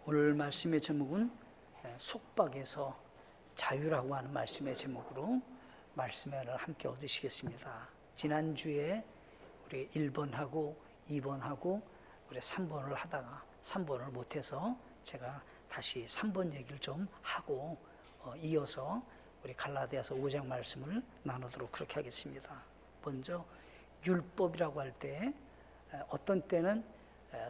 오늘 말씀의 제목은 속박에서 자유라고 하는 말씀의 제목으로 말씀을 함께 얻으시겠습니다. 지난주에 우리 1번하고 2번하고 우리 3번을 하다가 3번을 못해서 제가 다시 3번 얘기를 좀 하고 이어서 우리 갈라디아서 5장 말씀을 나누도록 그렇게 하겠습니다. 먼저 율법이라고 할 때 어떤 때는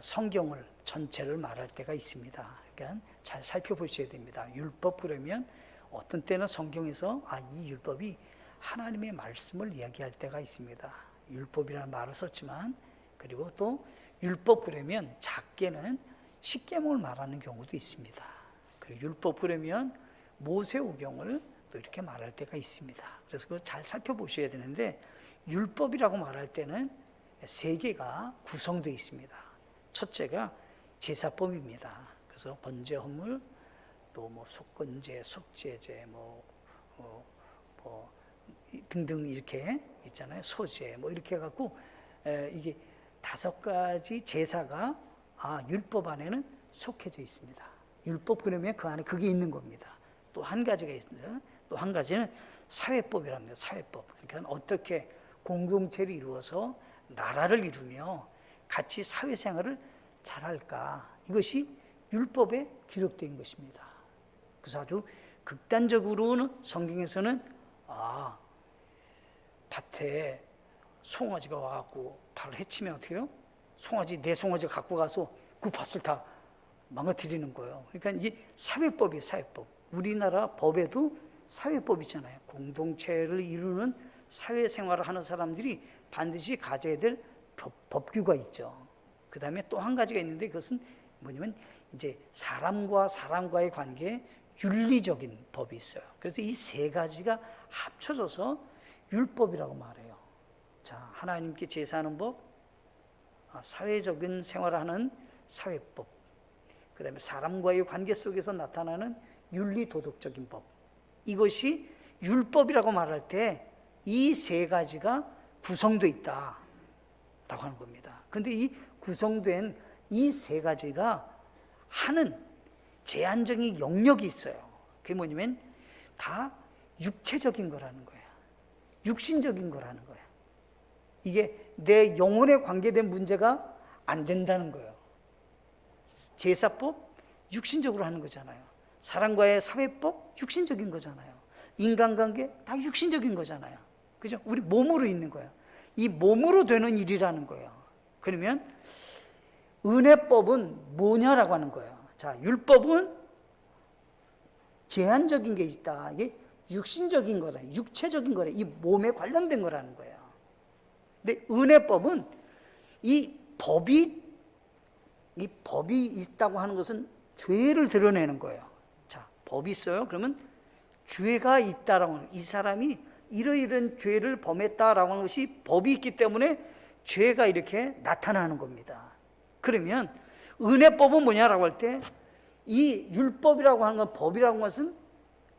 성경을 전체를 말할 때가 있습니다. 그러니까 잘 살펴보셔야 됩니다. 율법 그러면 어떤 때는 성경에서 이 율법이 하나님의 말씀을 이야기할 때가 있습니다. 율법이라는 말을 썼지만, 그리고 또 율법 그러면 작게는 십계명을 말하는 경우도 있습니다. 그리고 율법 그러면 모세오경을 또 이렇게 말할 때가 있습니다. 그래서 그걸 잘 살펴보셔야 되는데, 율법이라고 말할 때는 세 개가 구성되어 있습니다. 첫째가 제사법입니다. 그래서 번제 헌물, 또 속건제, 속죄제, 등등 이렇게 있잖아요. 소제, 이렇게 해갖고 이게 5가지 제사가 율법 안에는 속해져 있습니다. 율법 그러면 그 안에 그게 있는 겁니다. 또 한 가지가 있습니다. 또 한 가지는 사회법이랍니다. 사회법. 그러니까 어떻게 공동체를 이루어서 나라를 이루며 같이 사회생활을 잘할까, 이것이 율법에 기록된 것입니다. 그래서 아주 극단적으로는 성경에서는 밭에 송아지가 와갖고 밭을 해치면 어떻게 해요? 내 송아지 갖고 가서 그 밭을 다 망가뜨리는 거예요. 그러니까 이게 사회법이에요. 사회법. 우리나라 법에도 사회법 있잖아요. 공동체를 이루는 사회생활을 하는 사람들이 반드시 가져야 될 법규가 있죠. 그 다음에 또 한 가지가 있는데, 그것은 뭐냐면 이제 사람과 사람과의 관계에 윤리적인 법이 있어요. 그래서 이 세 가지가 합쳐져서 율법이라고 말해요. 자, 하나님께 제사하는 법, 사회적인 생활을 하는 사회법, 그 다음에 사람과의 관계 속에서 나타나는 윤리도덕적인 법, 이것이 율법이라고 말할 때 이 세 가지가 구성되어 있다라고 하는 겁니다. 그런데 이 구성된 이 세 가지가 하는 제한적인 영역이 있어요. 그게 뭐냐면 다 육체적인 거라는 거예요. 육신적인 거라는 거예요. 이게 내 영혼에 관계된 문제가 안 된다는 거예요. 제사법 육신적으로 하는 거잖아요. 사람과의 사회법 육신적인 거잖아요. 인간관계 다 육신적인 거잖아요. 그죠? 우리 몸으로 있는 거예요. 이 몸으로 되는 일이라는 거예요. 그러면 은혜법은 뭐냐라고 하는 거예요. 자, 율법은 제한적인 게 있다. 이게 육신적인 거라, 육체적인 거라, 이 몸에 관련된 거라는 거예요. 근데 은혜법은 이 법이 있다고 하는 것은 죄를 드러내는 거예요. 자, 법이 있어요. 그러면 죄가 있다라고 하는, 이 사람이 이러이런 죄를 범했다라고 하는 것이 법이 있기 때문에 죄가 이렇게 나타나는 겁니다. 그러면 은혜법은 뭐냐라고 할 때, 이 율법이라고 하는 건, 법이라고 하는 것은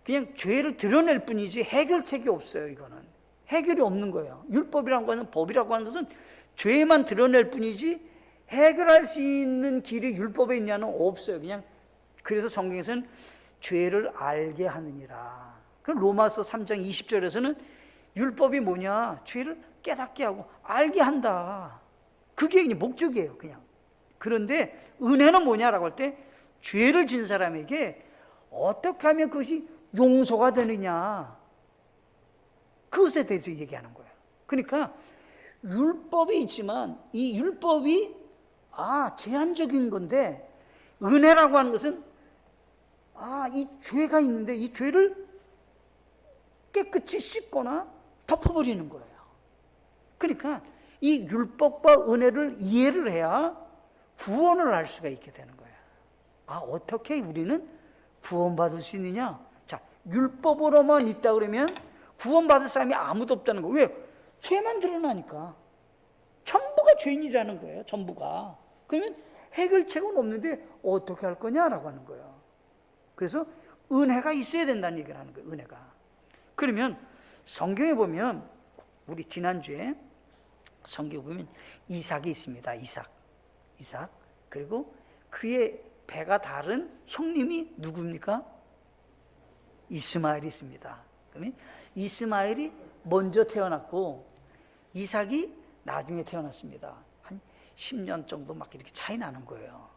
그냥 죄를 드러낼 뿐이지 해결책이 없어요. 이거는 해결이 없는 거예요. 율법이라고 하는, 법이라고 하는 것은 죄만 드러낼 뿐이지 해결할 수 있는 길이 율법에 있냐는 없어요. 그냥 그래서 성경에서는 죄를 알게 하느니라. 그 로마서 3장 20절에서는 율법이 뭐냐, 죄를 깨닫게 하고 알게 한다. 그게 그냥 목적이에요. 그냥. 그런데 은혜는 뭐냐라고 할 때, 죄를 진 사람에게 어떻게 하면 그것이 용서가 되느냐, 그것에 대해서 얘기하는 거예요. 그러니까 율법이 있지만 이 율법이 제한적인 건데, 은혜라고 하는 것은 이 죄가 있는데 이 죄를 깨끗이 씻거나 덮어버리는 거예요. 그러니까 이 율법과 은혜를 이해를 해야 구원을 알 수가 있게 되는 거예요. 어떻게 우리는 구원받을 수 있느냐? 자, 율법으로만 있다 그러면 구원받을 사람이 아무도 없다는 거예요. 왜? 죄만 드러나니까. 전부가 죄인이라는 거예요. 전부가. 그러면 해결책은 없는데 어떻게 할 거냐라고 하는 거예요. 그래서 은혜가 있어야 된다는 얘기를 하는 거예요. 은혜가. 그러면 성경에 보면, 우리 지난주에 성경에 보면 이삭이 있습니다. 이삭. 그리고 그의 배가 다른 형님이 누굽니까? 이스마엘이 있습니다. 그러면 이스마엘이 먼저 태어났고 이삭이 나중에 태어났습니다. 한 10년 정도 막 이렇게 차이 나는 거예요.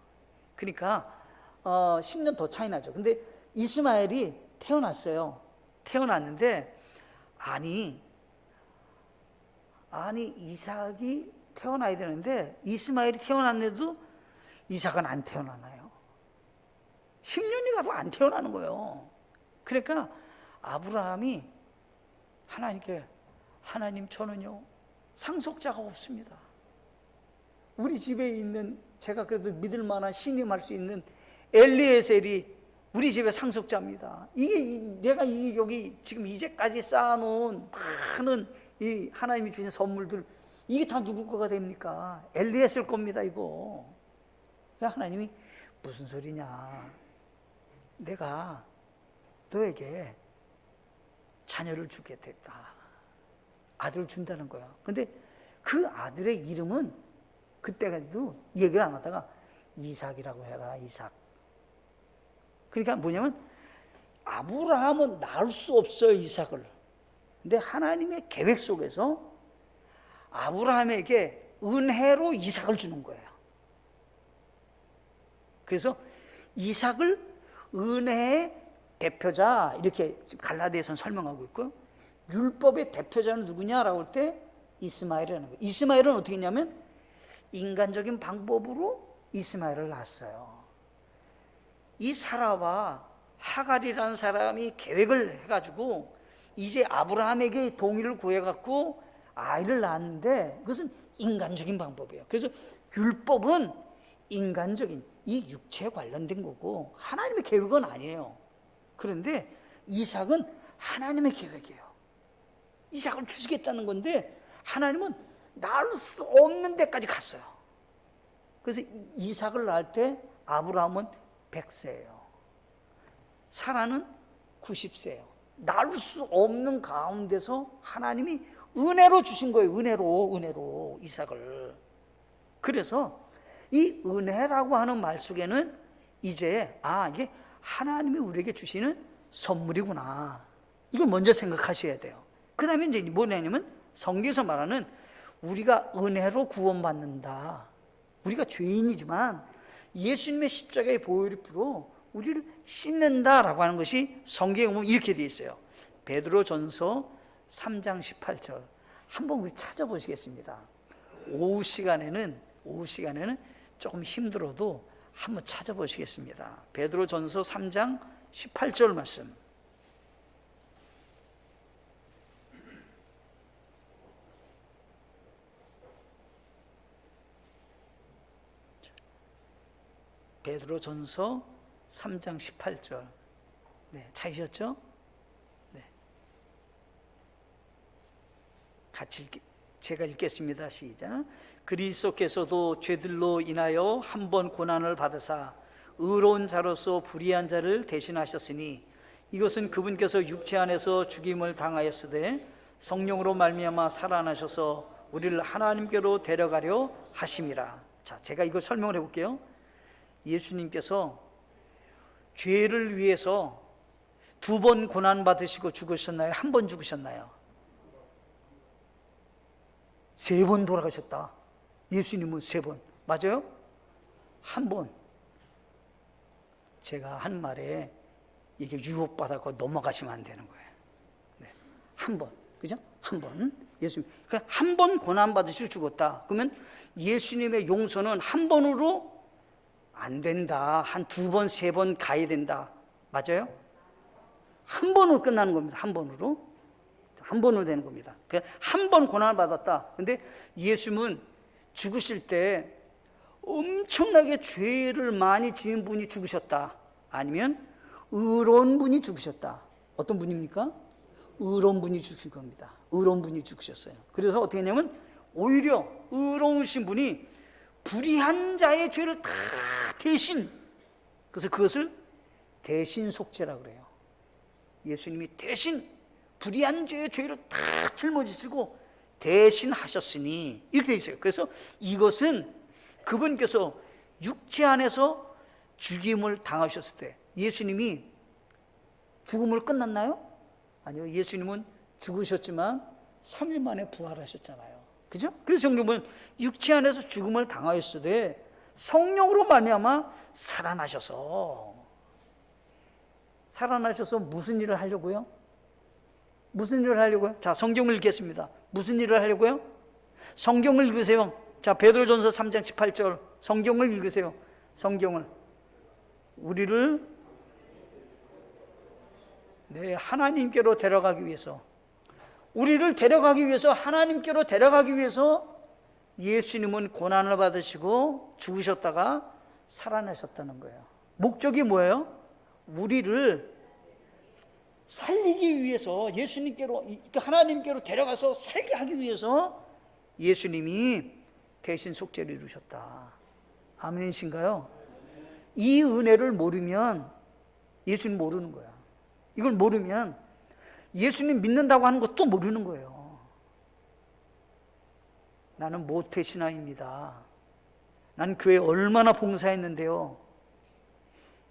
그러니까 10년 더 차이 나죠. 근데 이스마엘이 태어났어요. 태어났는데 아니 이삭이 태어나야 되는데 이스마엘이 태어났는데도 이삭은 안 태어나나요? 10년이 가도 안 태어나는 거예요. 그러니까 아브라함이 하나님께, 하나님, 저는요 상속자가 없습니다. 우리 집에 있는, 제가 그래도 믿을 만한 신임할 수 있는 엘리에셀이 우리 집의 상속자입니다. 이게 내가 여기 지금 이제까지 쌓아놓은 많은 이 하나님이 주신 선물들, 이게 다 누구 거가 됩니까? 엘리에셀 겁니다, 이거. 하나님이 무슨 소리냐? 내가 너에게 자녀를 주겠다. 아들을 준다는 거야. 근데 그 아들의 이름은 그때도 얘기를 안 하다가 이삭이라고 해라, 이삭. 그러니까 뭐냐면 아브라함은 낳을 수 없어요, 이삭을. 근데 하나님의 계획 속에서 아브라함에게 은혜로 이삭을 주는 거예요. 그래서 이삭을 은혜의 대표자, 이렇게 갈라디아서는 설명하고 있고요. 율법의 대표자는 누구냐라고 할 때 이스마엘이라는 거예요. 이스마엘은 어떻게 했냐면 인간적인 방법으로 이스마엘을 낳았어요. 이 사라와 하갈이라는 사람이 계획을 해가지고 이제 아브라함에게 동의를 구해갖고 아이를 낳았는데 그것은 인간적인 방법이에요. 그래서 율법은 인간적인 이 육체에 관련된 거고 하나님의 계획은 아니에요. 그런데 이삭은 하나님의 계획이에요. 이삭을 주시겠다는 건데 하나님은 낳을 수 없는 데까지 갔어요. 그래서 이삭을 낳을 때 아브라함은 100세예요. 사라는 90세예요. 낳을 수 없는 가운데서 하나님이 은혜로 주신 거예요. 은혜로 이삭을. 그래서 이 은혜라고 하는 말 속에는 이제 이게 하나님이 우리에게 주시는 선물이구나, 이걸 먼저 생각하셔야 돼요. 그 다음에 이제 뭐냐면 성경에서 말하는 우리가 은혜로 구원받는다. 우리가 죄인이지만 예수님의 십자가의 보혈로 우리를 씻는다라고 하는 것이 성경에 보면 이렇게 되어 있어요. 베드로전서 3장 18절 한번 우리 찾아보시겠습니다. 오후 시간에는 조금 힘들어도 한번 찾아보시겠습니다. 베드로전서 3장 18절 말씀. 베드로전서 3장 18절. 네, 찾으셨죠? 네. 같이 제가 읽겠습니다. 시작. 그리스도께서도 죄들로 인하여 한 번 고난을 받으사 의로운 자로서 불의한 자를 대신하셨으니 이것은 그분께서 육체 안에서 죽임을 당하였으되 성령으로 말미암아 살아나셔서 우리를 하나님께로 데려가려 하심이라. 자, 제가 이거 설명을 해볼게요. 예수님께서 죄를 위해서 2번 고난 받으시고 죽으셨나요? 1번 죽으셨나요? 3번 돌아가셨다. 예수님은 3번. 맞아요? 1번. 제가 한 말에 이게 유혹받아서 넘어가시면 안 되는 거예요. 네. 1번. 그죠? 1번. 예수님. 그러니까 1번 고난 받으시고 죽었다. 그러면 예수님의 용서는 1번으로 안 된다. 한 2번, 3번 가야 된다. 맞아요? 1번으로 끝나는 겁니다. 1번으로 되는 겁니다. 그러니까 1번 고난을 받았다. 근데 예수님은 죽으실 때 엄청나게 죄를 많이 지은 분이 죽으셨다. 아니면 의로운 분이 죽으셨다. 어떤 분입니까? 의로운 분이 죽으신 겁니다. 의로운 분이 죽으셨어요. 그래서 어떻게 했냐면 오히려 의로우신 분이 불의한 자의 죄를 다 대신, 그래서 그것을 대신 속죄라고 그래요. 예수님이 대신 불의한 자의 죄를 다 짊어지시고 대신 하셨으니 이렇게 되어 있어요. 그래서 이것은 그분께서 육체 안에서 죽임을 당하셨을 때 예수님이 죽음을 끝났나요? 아니요. 예수님은 죽으셨지만 3일 만에 부활하셨잖아요. 그죠? 그래서 성경은 육체 안에서 죽음을 당하였으되 성령으로 말미암아 살아나셔서 무슨 일을 하려고요? 무슨 일을 하려고요? 자, 성경을 읽겠습니다. 무슨 일을 하려고요? 성경을 읽으세요. 자, 베드로전서 3장 18절 성경을 읽으세요. 성경을. 우리를 하나님께로 데려가기 위해서, 우리를 데려가기 위해서, 하나님께로 데려가기 위해서 예수님은 고난을 받으시고 죽으셨다가 살아나셨다는 거예요. 목적이 뭐예요? 우리를 살리기 위해서, 예수님께로, 하나님께로 데려가서 살게 하기 위해서 예수님이 대신 속죄를 이루셨다. 아멘이신가요? 이 은혜를 모르면 예수님 모르는 거야. 이걸 모르면 예수님 믿는다고 하는 것도 모르는 거예요. 나는 모태신앙입니다. 난 교회에 얼마나 봉사했는데요.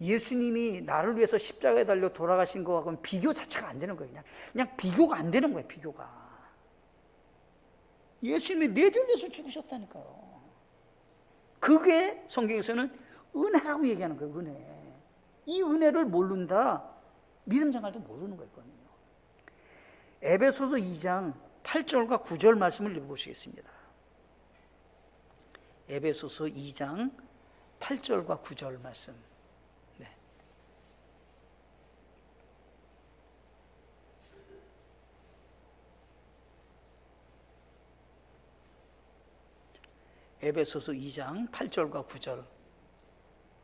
예수님이 나를 위해서 십자가에 달려 돌아가신 거하고는 비교 자체가 안 되는 거예요. 그냥 비교가 안 되는 거예요. 비교가. 예수님이 내 죄를 위해서 죽으셨다니까요. 그게 성경에서는 은혜라고 얘기하는 거예요. 은혜. 이 은혜를 모른다, 믿음 생활도 모르는 거거든요. 에베소서 2장 8절과 9절 말씀을 읽어보시겠습니다. 에베소서 2장 8절과 9절 말씀. 네. 에베소서 2장 8절과 9절.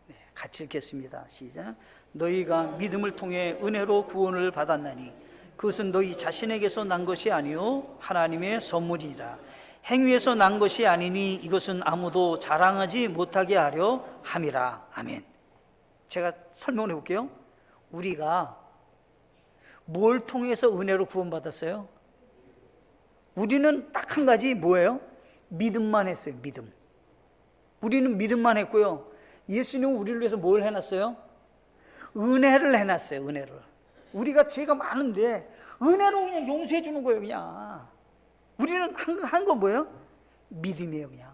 네, 같이 읽겠습니다. 시작. 너희가 믿음을 통해 은혜로 구원을 받았나니 그것은 너희 자신에게서 난 것이 아니요 하나님의 선물이라. 행위에서 난 것이 아니니 이것은 아무도 자랑하지 못하게 하려 함이라. 아멘. 제가 설명을 해볼게요. 우리가 뭘 통해서 은혜로 구원받았어요? 우리는 딱 한 가지, 뭐예요? 믿음만 했어요. 믿음. 우리는 믿음만 했고요. 예수님은 우리를 위해서 뭘 해놨어요? 은혜를 해놨어요. 은혜를. 우리가 죄가 많은데 은혜로 그냥 용서해 주는 거예요. 그냥 우리는 한 건 뭐예요? 믿음이에요. 그냥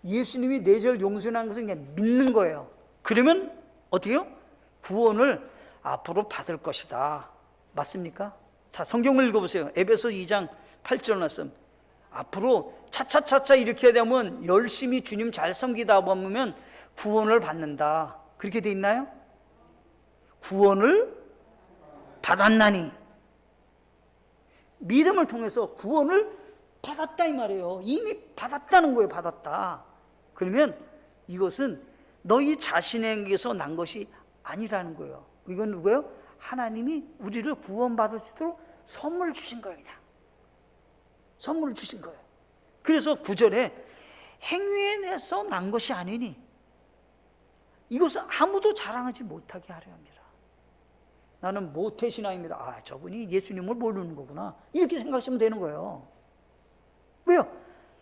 예수님이 내 죄를 용서하는 것을 그냥 믿는 거예요. 그러면 어떻게 해요? 구원을 앞으로 받을 것이다. 맞습니까? 자, 성경을 읽어보세요. 에베소 2장 8절 말씀. 앞으로 차차차차 이렇게 되면 열심히 주님 잘 섬기다 보면 구원을 받는다. 그렇게 돼 있나요? 구원을 받았나니, 믿음을 통해서 구원을 받았다 이 말이에요. 이미 받았다는 거예요. 받았다. 그러면 이것은 너희 자신에게서 난 것이 아니라는 거예요. 이건 누구예요? 하나님이 우리를 구원받을 수 있도록 선물을 주신 거예요. 그냥 선물을 주신 거예요. 그래서 9절에 행위에 내서 난 것이 아니니 이것은 아무도 자랑하지 못하게 하려 합니다. 나는 모태신앙입니다. 아, 저분이 예수님을 모르는 거구나. 이렇게 생각하시면 되는 거예요. 왜요?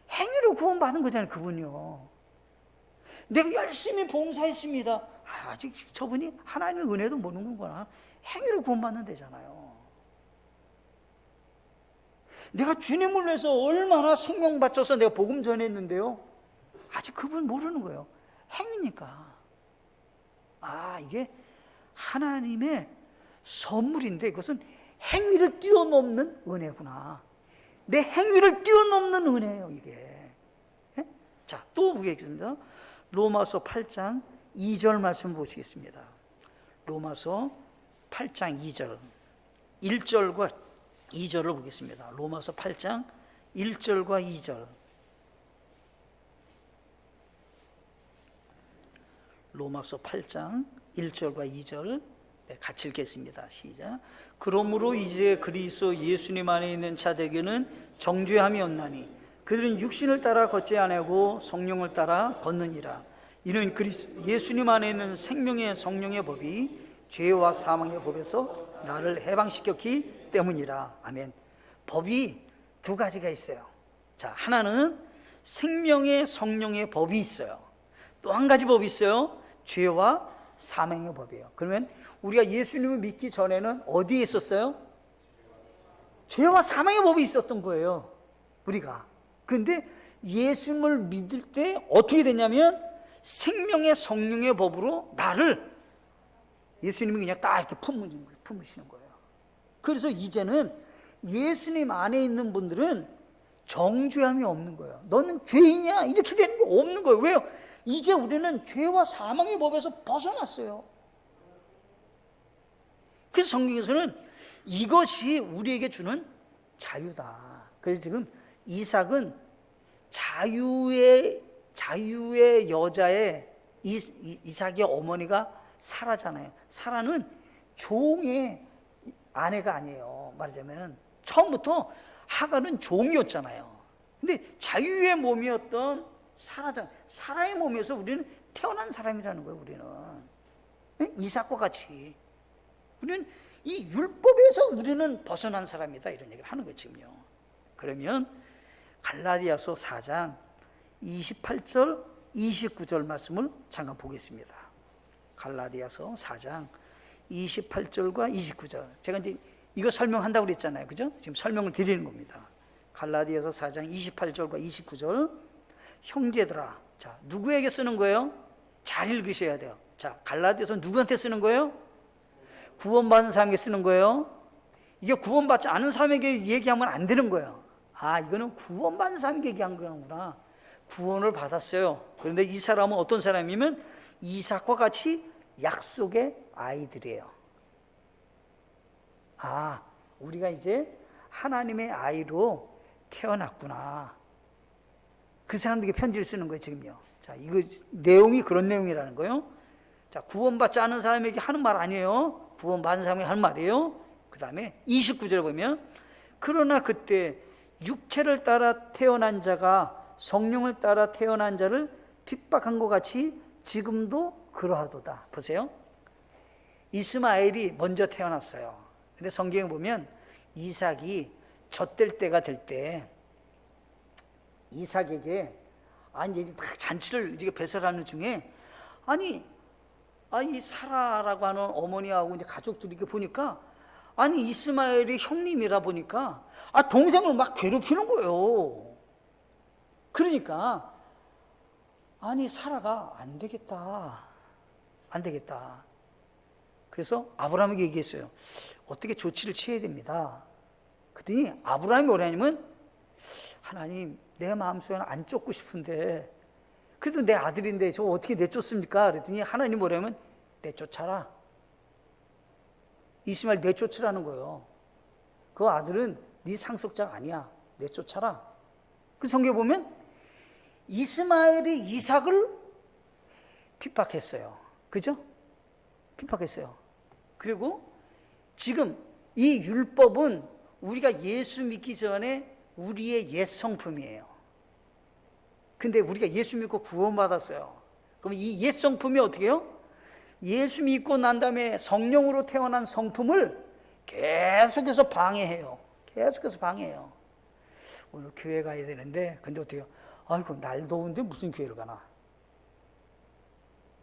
행위로 구원받은 거잖아요. 그분이요. 내가 열심히 봉사했습니다. 아, 아직 저분이 하나님의 은혜도 모르는 거구나. 행위로 구원받는 데잖아요. 내가 주님을 위해서 얼마나 생명 바쳐서 내가 복음 전했는데요. 아직 그분 모르는 거예요. 행위니까. 아, 이게 하나님의 선물인데 그것은 행위를 뛰어넘는 은혜구나. 내 행위를 뛰어넘는 은혜예요, 이게. 예? 자, 또 보겠습니다. 로마서 8장 2절 말씀 보시겠습니다. 로마서 8장 2절 1절과 2절을 보겠습니다. 로마서 8장 1절과 2절. 로마서 8장 1절과 2절 같이 읽겠습니다. 시작. 그러므로 이제 그리스도 예수님 안에 있는 자들에게는 정죄함이 없나니 그들은 육신을 따라 걷지 아니하고 성령을 따라 걷느니라. 이는 예수님 안에 있는 생명의 성령의 법이 죄와 사망의 법에서 나를 해방시켰기 때문이라. 아멘. 법이 두 가지가 있어요. 자, 하나는 생명의 성령의 법이 있어요. 또 한 가지 법이 있어요. 죄와 사망의 법이에요. 그러면 우리가 예수님을 믿기 전에는 어디에 있었어요? 죄와 사망의 법이 있었던 거예요, 우리가. 그런데 예수님을 믿을 때 어떻게 되냐면 생명의 성령의 법으로 나를 예수님이 그냥 딱 이렇게 품으시는 거예요. 그래서 이제는 예수님 안에 있는 분들은 정죄함이 없는 거예요. 너는 죄인이야 이렇게 되는 게 없는 거예요. 왜요? 이제 우리는 죄와 사망의 법에서 벗어났어요. 그래서 성경에서는 이것이 우리에게 주는 자유다. 그래서 지금 이삭은 자유의 여자의 이삭의 어머니가 사라잖아요. 사라는 종의 아내가 아니에요. 말하자면 처음부터 하갈은 종이었잖아요. 근데 자유의 몸이었던 사라의 몸에서 우리는 태어난 사람이라는 거예요. 우리는 이삭과 같이 우리는 이 율법에서 우리는 벗어난 사람이다, 이런 얘기를 하는 거예요 지금요. 그러면 갈라디아서 4장 28절 29절 말씀을 잠깐 보겠습니다. 갈라디아서 4장 28절과 29절. 제가 이제 이거 설명한다고 그랬잖아요. 그죠? 지금 설명을 드리는 겁니다. 갈라디아서 4장 28절과 29절. 형제들아. 자, 누구에게 쓰는 거예요? 잘 읽으셔야 돼요. 자, 갈라디아서 누구한테 쓰는 거예요? 구원받은 사람에게 쓰는 거예요. 이게 구원받지 않은 사람에게 얘기하면 안 되는 거예요. 아, 이거는 구원받은 사람에게 얘기한 거구나. 구원을 받았어요. 그런데 이 사람은 어떤 사람이면 이삭과 같이 약속의 아이들이에요. 아, 우리가 이제 하나님의 아이로 태어났구나. 그 사람들에게 편지를 쓰는 거예요 지금요. 자, 이거 내용이 그런 내용이라는 거예요. 자, 구원받지 않은 사람에게 하는 말 아니에요. 구원받은 사람에게 하는 말이에요. 그 다음에 29절 보면 그러나 그때 육체를 따라 태어난 자가 성령을 따라 태어난 자를 핍박한 것 같이 지금도 그러하도다. 보세요. 이스마엘이 먼저 태어났어요. 근데 성경에 보면 이삭이 젖될 때가 될 때 이삭에게 이제 막 잔치를 이제 배설하는 중에 이 사라라고 하는 어머니하고 이제 가족들이 이렇게 보니까 이스마엘이 형님이라 보니까 동생을 막 괴롭히는 거예요. 그러니까 사라가 안 되겠다. 그래서 아브라함에게 얘기했어요. 어떻게 조치를 취해야 됩니다. 그랬더니 아브라함이 뭐라냐면 하나님, 내 마음속에는 안 쫓고 싶은데 그래도 내 아들인데 저 어떻게 내쫓습니까? 그랬더니 하나님 뭐라면 내쫓아라. 이스마엘 내쫓으라는 거예요. 그 아들은 네 상속자가 아니야. 내쫓아라. 그 성경에 보면 이스마엘이 이삭을 핍박했어요. 그죠? 핍박했어요. 그리고 지금 이 율법은 우리가 예수 믿기 전에 우리의 옛 성품이에요. 근데 우리가 예수 믿고 구원받았어요. 그럼 이 옛 성품이 어떻게 해요? 예수 믿고 난 다음에 성령으로 태어난 성품을 계속해서 방해해요. 오늘 교회 가야 되는데 근데 어떻게 해요? 아이고, 날 더운데 무슨 교회를 가나?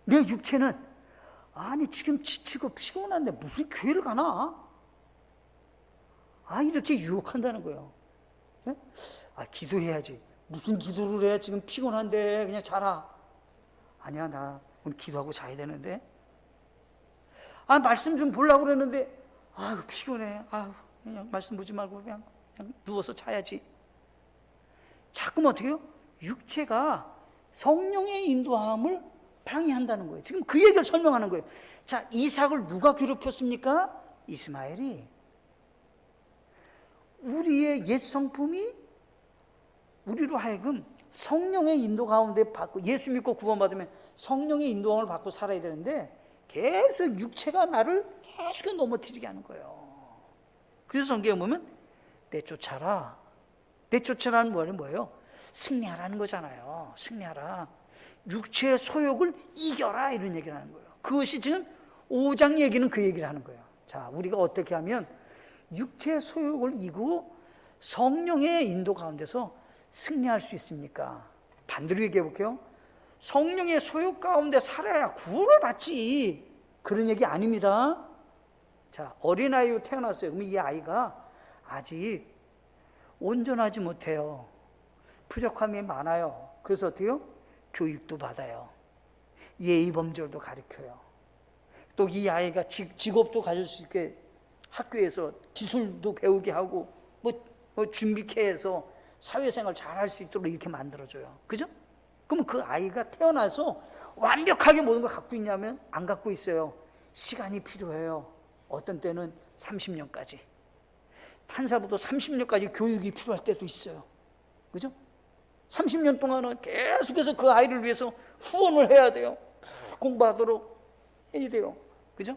내 육체는 지금 지치고 피곤한데 무슨 교회를 가나? 이렇게 유혹한다는 거예요. 예? 기도해야지. 무슨 기도를 해? 지금 피곤한데 그냥 자라. 아니야, 나 오늘 기도하고 자야 되는데. 말씀 좀 보려고 그랬는데 피곤해. 그냥 말씀 보지 말고 그냥 누워서 자야지. 자꾸 어떻게 해요? 육체가 성령의 인도함을 방해한다는 거예요. 지금 그 얘기를 설명하는 거예요. 자, 이삭을 누가 괴롭혔습니까? 이스마엘이. 우리의 옛 성품이 우리로 하여금 성령의 인도 가운데 받고, 예수 믿고 구원받으면 성령의 인도함을 받고 살아야 되는데 계속 육체가 나를 계속 넘어뜨리게 하는 거예요. 그래서 성경에 보면 내쫓아라. 내쫓아라는 말은 뭐예요? 승리하라는 거잖아요. 승리하라. 육체의 소욕을 이겨라, 이런 얘기를 하는 거예요. 그것이 지금 5장 얘기는 그 얘기를 하는 거예요. 자, 우리가 어떻게 하면 육체의 소욕을 이기고 성령의 인도 가운데서 승리할 수 있습니까? 반대로 얘기해 볼게요. 성령의 소욕 가운데 살아야 구원을 받지. 그런 얘기 아닙니다. 자, 어린아이로 태어났어요. 그럼 이 아이가 아직 온전하지 못해요. 부족함이 많아요. 그래서 어때요? 교육도 받아요. 예의범절도 가르쳐요. 또 이 아이가 직업도 가질 수 있게 학교에서 기술도 배우게 하고 뭐 준비케 해서 사회생활 잘 할 수 있도록 이렇게 만들어줘요. 그죠? 그럼 그 아이가 태어나서 완벽하게 모든 걸 갖고 있냐면 안 갖고 있어요. 시간이 필요해요. 어떤 때는 30년까지. 한 살부터 30년까지 교육이 필요할 때도 있어요. 그죠? 30년 동안은 계속해서 그 아이를 위해서 후원을 해야 돼요. 공부하도록 해야 돼요. 그죠?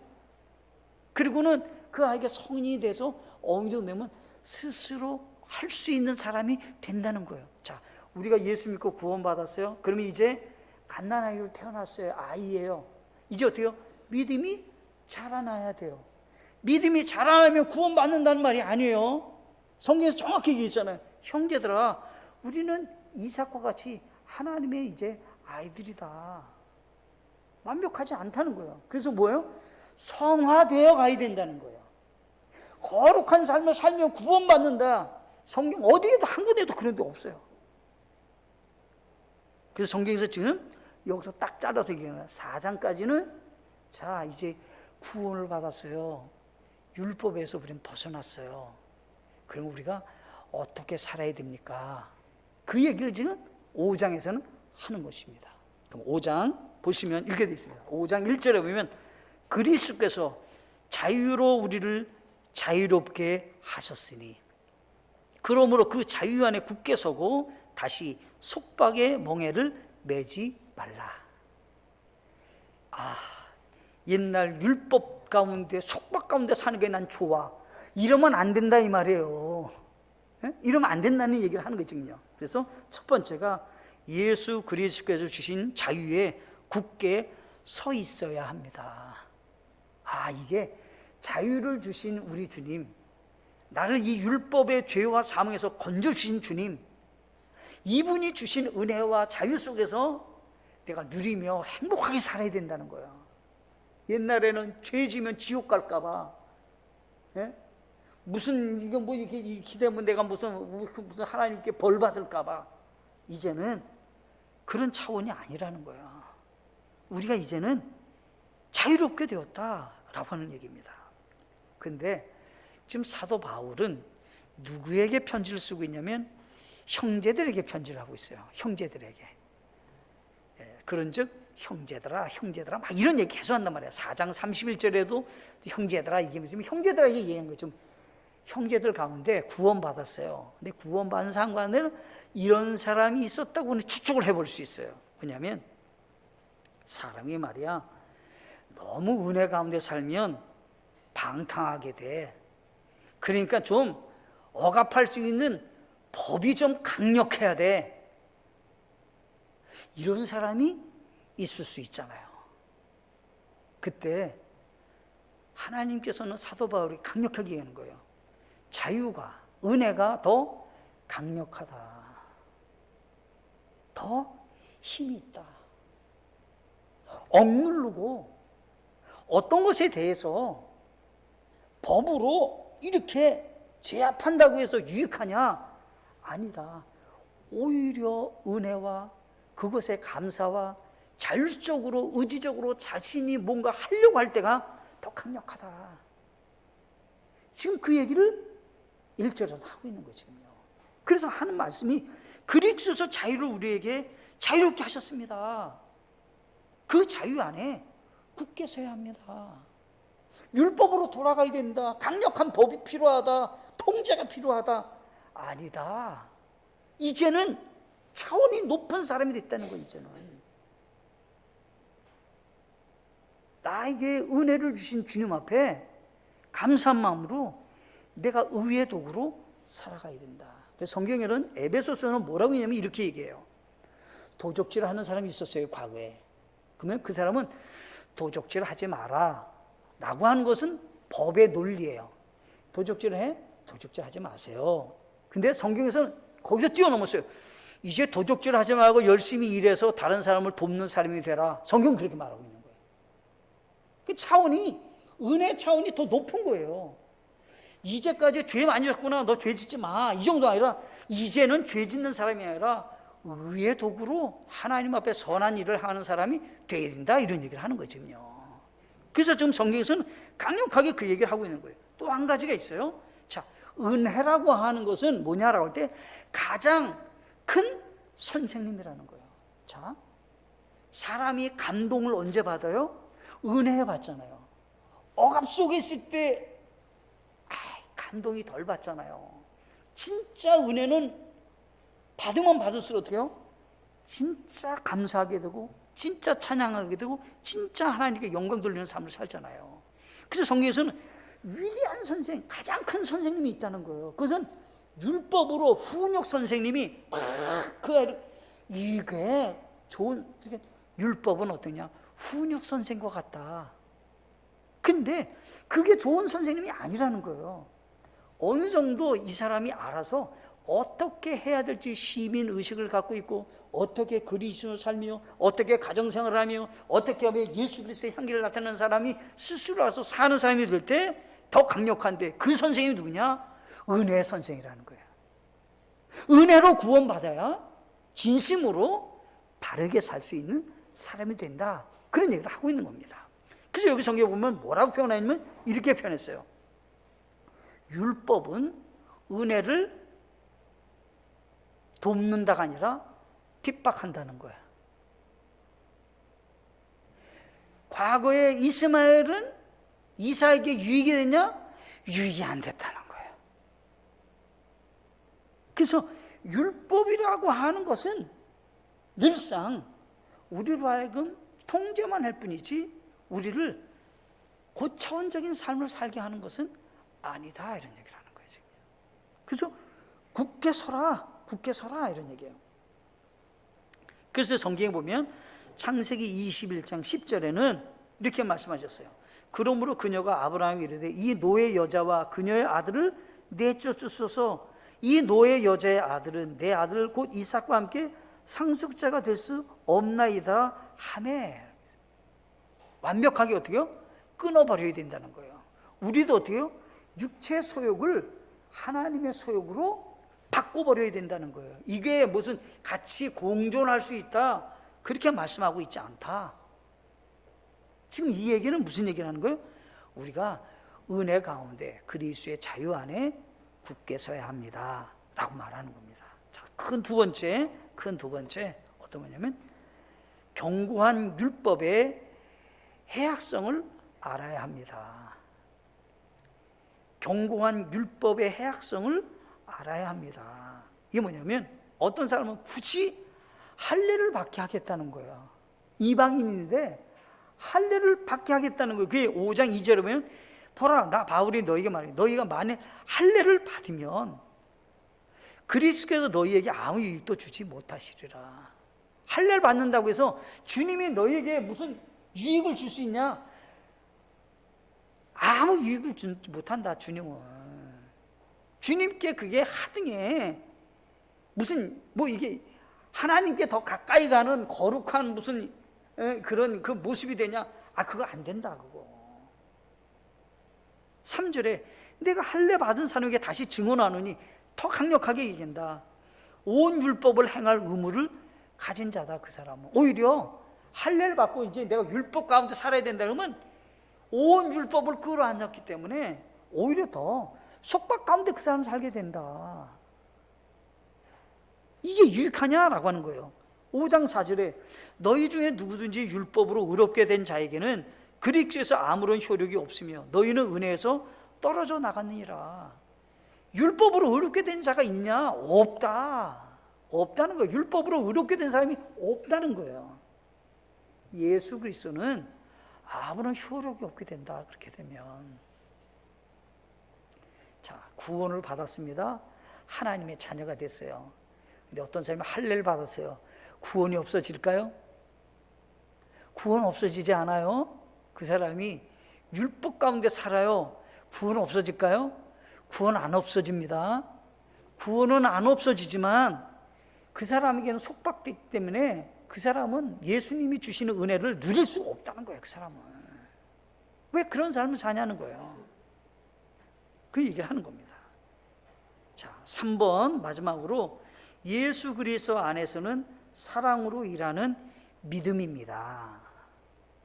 그리고는 그 아이가 성인이 돼서 어느 정도 되면 스스로 할 수 있는 사람이 된다는 거예요. 자, 우리가 예수 믿고 구원받았어요. 그러면 이제 갓난아이로 태어났어요. 아이예요. 이제 어때요? 믿음이 자라나야 돼요. 믿음이 자라나면 구원받는다는 말이 아니에요. 성경에서 정확히 얘기했잖아요. 형제들아, 우리는 이삭과 같이 하나님의 이제 아이들이다. 완벽하지 않다는 거예요. 그래서 뭐예요? 성화되어 가야 된다는 거예요. 거룩한 삶을 살면 구원받는다. 성경 어디에도 한 군데도 그런 데 없어요. 그래서 성경에서 지금 여기서 딱 잘라서 얘기해요. 4장까지는 자, 이제 구원을 받았어요. 율법에서 우리는 벗어났어요. 그럼 우리가 어떻게 살아야 됩니까? 그 얘기를 지금 5장에서는 하는 것입니다. 그럼 5장 보시면 이렇게 되어 있습니다. 5장 1절에 보면 그리스도께서 자유로 우리를 자유롭게 하셨으니 그러므로 그 자유 안에 굳게 서고 다시 속박의 멍에를 매지 말라. 아, 옛날 율법 가운데 속박 가운데 사는 게 난 좋아. 이러면 안 된다 이 말이에요. 예? 이러면 안 된다는 얘기를 하는 거거든요. 그래서 첫 번째가 예수 그리스도께서 주신 자유에 굳게 서 있어야 합니다. 아, 이게 자유를 주신 우리 주님, 나를 이 율법의 죄와 사망에서 건져주신 주님, 이분이 주신 은혜와 자유 속에서 내가 누리며 행복하게 살아야 된다는 거야. 옛날에는 죄 지면 지옥 갈까봐, 예? 무슨 이거 뭐 이렇게 기대면 내가 무슨 하나님께 벌 받을까봐. 이제는 그런 차원이 아니라는 거야. 우리가 이제는 자유롭게 되었다라고 하는 얘기입니다. 근데 지금 사도 바울은 누구에게 편지를 쓰고 있냐면 형제들에게 편지를 하고 있어요. 형제들에게. 예, 그런즉 형제들아 막 이런 얘기 계속 한단 말이에요. 4장 31절에도 형제들아 이게 무슨 형제들아 이게 얘기하는 거죠. 형제들 가운데 구원받았어요. 근데 구원받은 상관을 이런 사람이 있었다고는 추측을 해볼 수 있어요. 왜냐하면 사람이 말이야 너무 은혜 가운데 살면 방탕하게 돼. 그러니까 좀 억압할 수 있는 법이 좀 강력해야 돼. 이런 사람이 있을 수 있잖아요. 그때 하나님께서는 사도 바울이 강력하게 얘기하는 거예요. 자유가, 은혜가 더 강력하다. 더 힘이 있다. 억누르고 어떤 것에 대해서 법으로 이렇게 제압한다고 해서 유익하냐? 아니다. 오히려 은혜와 그것의 감사와 자율적으로 의지적으로 자신이 뭔가 하려고 할 때가 더 강력하다. 지금 그 얘기를 1절에서 하고 있는 거거든요. 그래서 하는 말씀이 그리스도에서 자유를 우리에게 자유롭게 하셨습니다. 그 자유 안에 굳게 서야 합니다. 율법으로 돌아가야 된다. 강력한 법이 필요하다. 통제가 필요하다. 아니다. 이제는 차원이 높은 사람이 됐다는 거예요. 이제는 나에게 은혜를 주신 주님 앞에 감사한 마음으로 내가 의의 도구로 살아가야 된다. 그래서 성경에는 에베소서는 뭐라고 했냐면 이렇게 얘기해요. 도적질을 하는 사람이 있었어요, 과거에. 그러면 그 사람은 도적질을 하지 마라 라고 하는 것은 법의 논리예요. 도적질을 해? 도적질 하지 마세요. 근데 성경에서는 거기서 뛰어넘었어요. 이제 도적질 하지 말고 열심히 일해서 다른 사람을 돕는 사람이 되라. 성경은 그렇게 말하고 있는 거예요. 그 차원이, 은혜 차원이 더 높은 거예요. 이제까지 죄 많이 졌구나, 너 죄 짓지 마, 이 정도 아니라 이제는 죄 짓는 사람이 아니라 의의 도구로 하나님 앞에 선한 일을 하는 사람이 되어야 된다, 이런 얘기를 하는 거거든요. 그래서 지금 성경에서는 강력하게 그 얘기를 하고 있는 거예요. 또 한 가지가 있어요. 자, 은혜라고 하는 것은 뭐냐라고 할 때 가장 큰 선생님이라는 거예요. 자, 사람이 감동을 언제 받아요? 은혜 받잖아요. 억압 속에 있을 때 감동이 덜 받잖아요. 진짜 은혜는 받으면 받을수록 어떻게 해요? 진짜 감사하게 되고, 진짜 찬양하게 되고, 진짜 하나님께 영광 돌리는 삶을 살잖아요. 그래서 성경에서는 위대한 선생, 가장 큰 선생님이 있다는 거예요. 그것은 율법으로 훈육 선생님이 이게 좋은, 율법은 어떠냐? 훈육 선생과 같다. 근데 그게 좋은 선생님이 아니라는 거예요. 어느 정도 이 사람이 알아서 어떻게 해야 될지 시민 의식을 갖고 있고, 어떻게 그리스도를 살며, 어떻게 가정생활을 하며, 어떻게 하면 예수 그리스도의 향기를 나타내는 사람이 스스로 알아서 사는 사람이 될 때 더 강력한데, 그 선생님이 누구냐? 은혜의 선생이라는 거예요. 은혜로 구원받아야 진심으로 바르게 살 수 있는 사람이 된다, 그런 얘기를 하고 있는 겁니다. 그래서 여기 성경에 보면 뭐라고 표현하냐면 이렇게 표현했어요. 율법은 은혜를 돕는다가 아니라 핍박한다는 거야. 과거에 이스마엘은 이삭에게 유익이 됐냐? 유익이 안 됐다는 거예요. 그래서 율법이라고 하는 것은 늘상 우리로 하여금 통제만 할 뿐이지 우리를 고차원적인 삶을 살게 하는 것은 아니다, 이런 얘기를 하는 거예요. 그래서 굳게 서라 이런 얘기예요. 그래서 성경에 보면 창세기 21장 10절에는 이렇게 말씀하셨어요. 그러므로 그녀가 아브라함에게 이르되 이 노의 여자와 그녀의 아들을 내쫓으소서. 이 노의 여자의 아들은 내 아들 곧 이삭과 함께 상속자가 될 수 없나이다 하매. 완벽하게 어떻게 해요? 끊어버려야 된다는 거예요. 우리도 어떻게 해요? 육체 소욕을 하나님의 소욕으로 바꿔버려야 된다는 거예요. 이게 무슨 같이 공존할 수 있다, 그렇게 말씀하고 있지 않다. 지금 이 얘기는 무슨 얘기를 하는 거예요? 우리가 은혜 가운데 그리스도의 자유 안에 굳게 서야 합니다 라고 말하는 겁니다. 자, 큰 두 번째 어떤 거냐면 견고한 율법의 해악성을 알아야 합니다. 견고한 율법의 해악성을 알아야 합니다. 이게 뭐냐면 어떤 사람은 굳이 할례를 받게 하겠다는 거예요. 이방인인데 할례를 받게 하겠다는 거예요. 그게 5장 2절에 보면 보라, 나 바울이 너희에게 말해, 너희가 만일 할례를 받으면 그리스도께서 너희에게 아무 유익도 주지 못하시리라. 할례를 받는다고 해서 주님이 너희에게 무슨 유익을 줄 수 있냐? 아무 유익을 주지 못한다, 주님은. 주님께 그게 하등에 무슨 이게 하나님께 더 가까이 가는 거룩한 무슨 그런 그 모습이 되냐? 그거 안 된다, 그거. 3절에 내가 할례 받은 사람에게 다시 증언하노니, 더 강력하게 얘기한다. 온 율법을 행할 의무를 가진 자다, 그 사람은. 오히려 할례를 받고 이제 내가 율법 가운데 살아야 된다 그러면 온 율법을 끌어안았기 때문에 오히려 더 속박 가운데 그 사람 살게 된다. 이게 유익하냐라고 하는 거예요. 5장 4절에 너희 중에 누구든지 율법으로 의롭게 된 자에게는 그리스도에서 아무런 효력이 없으며 너희는 은혜에서 떨어져 나갔느니라. 율법으로 의롭게 된 자가 있냐? 없다는 거예요. 율법으로 의롭게 된 사람이 없다는 거예요. 예수 그리스도는 아무런 효력이 없게 된다, 그렇게 되면. 자, 구원을 받았습니다. 하나님의 자녀가 됐어요. 근데 어떤 사람이 할례를 받았어요. 구원이 없어질까요? 구원 없어지지 않아요. 그 사람이 율법 가운데 살아요. 구원 없어질까요? 구원 안 없어집니다. 구원은 안 없어지지만 그 사람에게는 속박되기 때문에 그 사람은 예수님이 주시는 은혜를 누릴 수가 없다는 거예요. 그 사람은. 왜 그런 삶을 사냐는 거예요. 그 얘기를 하는 겁니다. 자, 3번 마지막으로 예수 그리스도 안에서는 사랑으로 일하는 믿음입니다.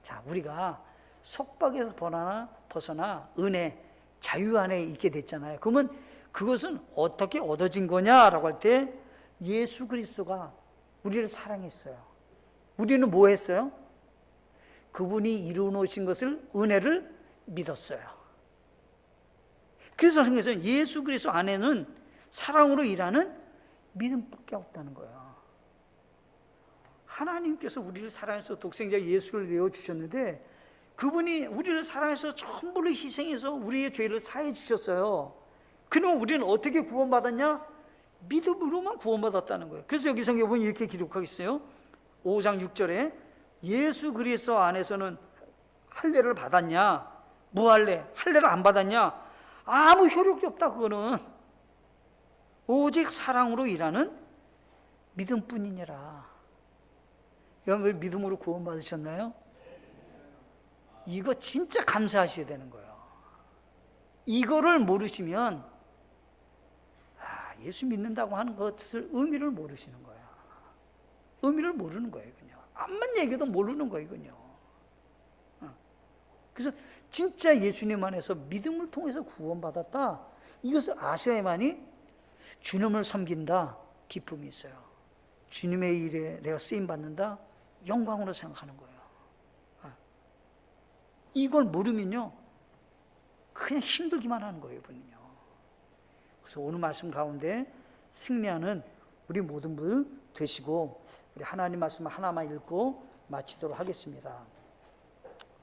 자, 우리가 속박에서 벗어나 은혜, 자유 안에 있게 됐잖아요. 그러면 그것은 어떻게 얻어진 거냐라고 할 때 예수 그리스도가 우리를 사랑했어요. 우리는 뭐 했어요? 그분이 이루어 놓으신 것을, 은혜를 믿었어요. 그래서 성경에서는 예수 그리스도 안에는 사랑으로 일하는 믿음밖에 없다는 거예요. 하나님께서 우리를 사랑해서 독생자 예수를 내어주셨는데 그분이 우리를 사랑해서 전부를 희생해서 우리의 죄를 사해 주셨어요. 그러면 우리는 어떻게 구원받았냐? 믿음으로만 구원받았다는 거예요. 그래서 여기 성경에 보면 이렇게 기록하고 있어요. 5장 6절에 예수 그리스도 안에서는 할례를 받았냐? 무할례, 할례를 안 받았냐? 아무 효력이 없다. 그거는 오직 사랑으로 일하는 믿음뿐이니라. 여러분 믿음으로 구원받으셨나요? 이거 진짜 감사하셔야 되는 거예요. 이거를 모르시면 예수 믿는다고 하는 것을 의미를 모르시는 거예요. 의미를 모르는 거예요. 이건요. 암만 얘기해도 모르는 거예요. 이건요. 그래서 진짜 예수님 안에서 믿음을 통해서 구원받았다. 이것을 아셔야만이 주님을 섬긴다. 기쁨이 있어요. 주님의 일에 내가 쓰임받는다. 영광으로 생각하는 거예요. 이걸 모르면요. 그냥 힘들기만 하는 거예요. 이분은요. 그래서 오늘 말씀 가운데 승리하는 우리 모든 분 되시고 우리 하나님 말씀 하나만 읽고 마치도록 하겠습니다.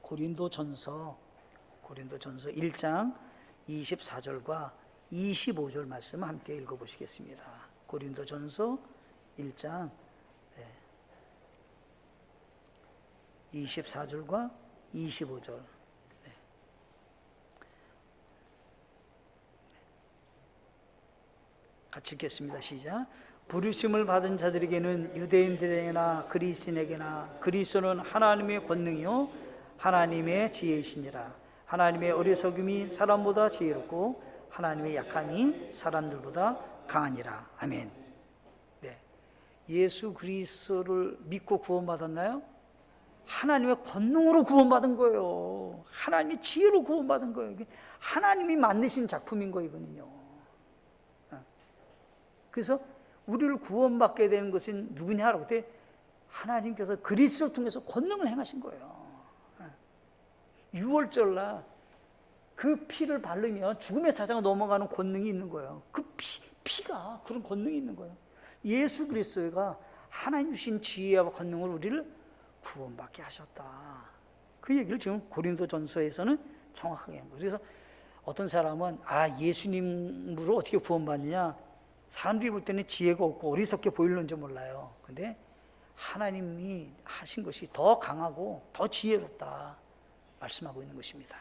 고린도전서 1장 24절과 25절 말씀 함께 읽어보시겠습니다. 고린도전서 1장 24절과 25절. 같이 읽겠습니다. 시작. 부르심을 받은 자들에게는 유대인들에게나 그리스인에게나 그리스도는 하나님의 권능이요 하나님의 지혜이시니라. 하나님의 어리석음이 사람보다 지혜롭고 하나님의 약함이 사람들보다 강하니라. 아멘. 네. 예수 그리스도를 믿고 구원받았나요? 하나님의 권능으로 구원받은 거예요. 하나님의 지혜로 구원받은 거예요. 하나님이 만드신 작품인 거예요. 이거는요. 그래서 우리를 구원받게 되는 것은 누구냐라고 할 때 하나님께서 그리스도를 통해서 권능을 행하신 거예요. 6월절날 그 피를 바르면 죽음의 사자가 넘어가는 권능이 있는 거예요. 그 피가 그런 권능이 있는 거예요. 예수 그리스도가 하나님 주신 지혜와 권능으로 우리를 구원받게 하셨다. 그 얘기를 지금 고린도전서에서는 정확하게 한 거예요. 그래서 어떤 사람은 예수님으로 어떻게 구원받느냐? 사람들이 볼 때는 지혜가 없고 어리석게 보일는지 몰라요. 근데 하나님이 하신 것이 더 강하고 더 지혜롭다 말씀하고 있는 것입니다.